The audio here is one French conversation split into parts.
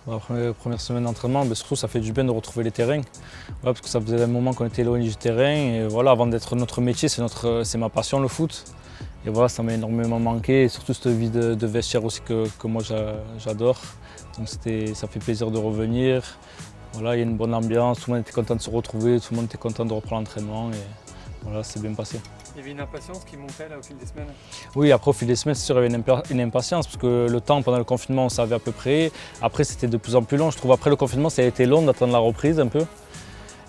La première semaine d'entraînement, surtout ça fait du bien de retrouver les terrains. Parce que ça faisait un moment qu'on était éloigné du terrain. Et voilà, avant d'être notre métier, c'est ma passion le foot. Et voilà, ça m'a énormément manqué. Et surtout cette vie de vestiaire aussi que moi j'adore. Donc ça fait plaisir de revenir. Voilà, il y a une bonne ambiance, tout le monde était content de se retrouver, tout le monde était content de reprendre l'entraînement. Et voilà, c'est bien passé. Il y avait une impatience qui montait là, au fil des semaines? Oui, après au fil des semaines, c'est sûr, il y avait une impatience parce que le temps pendant le confinement, on savait à peu près. Après, c'était de plus en plus long. Je trouve après le confinement, ça a été long d'attendre la reprise un peu.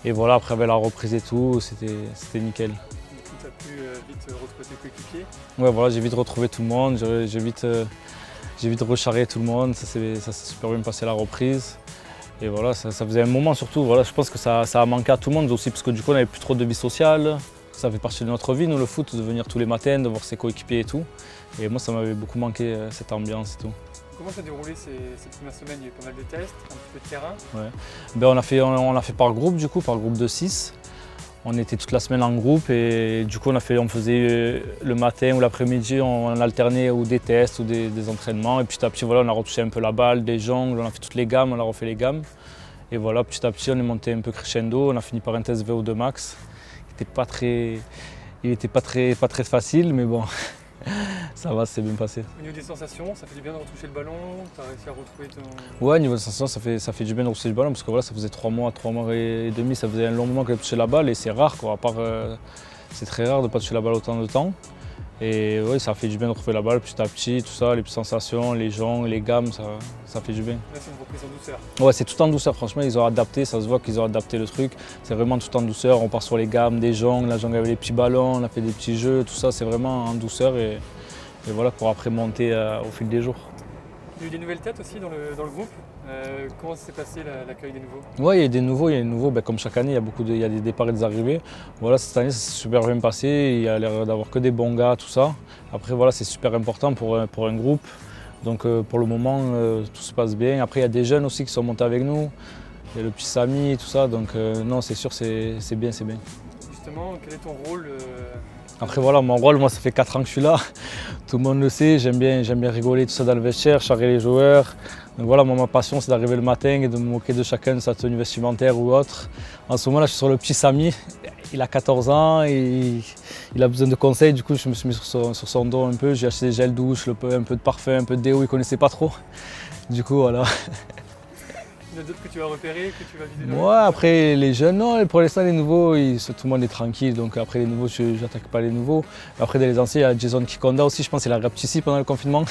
Et voilà, après avec la reprise et tout, c'était nickel. Du coup, tu as pu vite retrouver tes coéquipiers? Ouais, voilà, j'ai vite retrouvé tout le monde, j'ai vite rechargé tout le monde. Ça s'est super bien passé la reprise. Et voilà, ça faisait un moment surtout. Voilà, je pense que ça a manqué à tout le monde aussi parce que du coup, on n'avait plus trop de vie sociale. Ça fait partie de notre vie, nous, le foot, de venir tous les matins, de voir ses coéquipiers et tout. Et moi, ça m'avait beaucoup manqué, cette ambiance et tout. Comment s'est déroulé ces premières semaines? Il y a eu pas mal de tests, un petit peu de terrain. Ouais. On l'a fait par groupe, du coup, par groupe de 6. On était toute la semaine en groupe et du coup, on faisait le matin ou l'après-midi, on alternait ou des tests ou des entraînements. Et petit à petit, voilà, on a retouché un peu la balle, des jongles, on a fait toutes les gammes, on a refait les gammes. Et voilà, petit à petit, on est monté un peu crescendo. On a fini par un test VO2 max. Il n'était pas très facile, mais bon, ça va, c'est bien passé. Au niveau des sensations, ça fait du bien de retoucher le ballon? Tu as réussi à retrouver ton... Ouais, niveau des sensations, ça fait du bien de retoucher le ballon parce que voilà, ça faisait 3 mois et demi, ça faisait un long moment que j'avais touché la balle et c'est rare, quoi. À part, c'est très rare de ne pas toucher la balle autant de temps. Et ouais, ça fait du bien de retrouver la balle petit à petit, tout ça, les petites sensations, les jongles, les gammes, ça fait du bien. Là, c'est une reprise en douceur. Ouais, c'est tout en douceur, franchement, ils ont adapté, ça se voit qu'ils ont adapté le truc. C'est vraiment tout en douceur, on part sur les gammes, des jongles, la jongle avec les petits ballons, on a fait des petits jeux, tout ça, c'est vraiment en douceur et voilà, pour après monter au fil des jours. Il y a eu des nouvelles têtes aussi dans le groupe. Comment s'est passé l'accueil des nouveaux? Ouais, il y a des nouveaux, comme chaque année, il y a des départs et des arrivées. Voilà, cette année, ça s'est super bien passé, il y a l'air d'avoir que des bons gars, tout ça. Après, voilà, c'est super important pour un groupe. Donc pour le moment, tout se passe bien. Après, il y a des jeunes aussi qui sont montés avec nous. Il y a le petit Samy, tout ça. Donc non, c'est sûr, c'est bien, c'est bien. Justement, quel est ton rôle? Après voilà, mon rôle, moi ça fait 4 ans que je suis là, tout le monde le sait, j'aime bien rigoler tout ça dans le vestiaire, charrer les joueurs. Donc voilà, moi ma passion c'est d'arriver le matin et de me moquer de chacun de sa tenue vestimentaire ou autre. En ce moment là je suis sur le petit Samy, il a 14 ans, et il a besoin de conseils, du coup je me suis mis sur son dos un peu, j'ai acheté des gels douche, un peu de parfum, un peu de déo, il ne connaissait pas trop. Du coup voilà. Il y en a d'autres que tu vas repérer, que tu vas viser? Ouais, après les jeunes, non, pour l'instant les nouveaux, tout le monde est tranquille, donc après les nouveaux, je n'attaque pas les nouveaux. Après dans les anciens, il y a Jason Kikonda aussi, je pense qu'il a rapetissé pendant le confinement.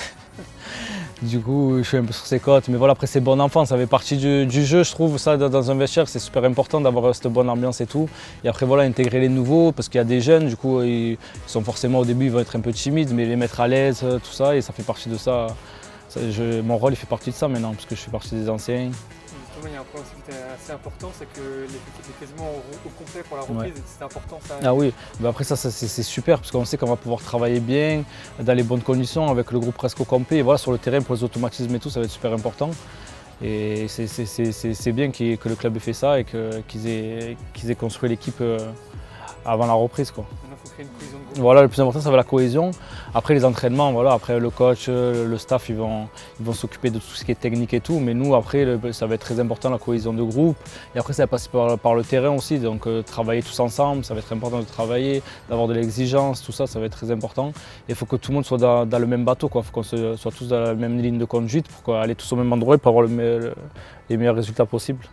Du coup, je suis un peu sur ses côtes, mais voilà, après c'est bon enfant, ça fait partie du jeu, je trouve, ça dans un vestiaire, c'est super important d'avoir cette bonne ambiance et tout. Et après voilà, intégrer les nouveaux, parce qu'il y a des jeunes, du coup, ils sont forcément au début, ils vont être un peu timides, mais les mettre à l'aise, tout ça, et ça fait partie de ça. Mon rôle, il fait partie de ça maintenant, parce que je fais partie des anciens. Justement, il y a un point aussi qui était assez important, c'est que l'effectif est quasiment au complet pour la reprise, Ouais. et c'est important ça. Ah oui, après ça c'est super parce qu'on sait qu'on va pouvoir travailler bien, dans les bonnes conditions, avec le groupe presque au complet. Et voilà, sur le terrain, pour les automatismes et tout, ça va être super important. Et c'est bien que le club ait fait ça et qu'ils aient construit l'équipe avant la reprise, quoi. Maintenant, il faut créer une cohésion de groupe. Voilà, le plus important, ça va être la cohésion. Après les entraînements, voilà, après le coach, le staff, ils vont s'occuper de tout ce qui est technique et tout. Mais nous, après, ça va être très important, la cohésion de groupe. Et après, ça va passer par le terrain aussi. Donc travailler tous ensemble, ça va être important de travailler, d'avoir de l'exigence, tout ça, ça va être très important. Et il faut que tout le monde soit dans le même bateau, quoi. Il faut qu'on soit tous dans la même ligne de conduite pour aller tous au même endroit et pour avoir les meilleurs résultats possibles.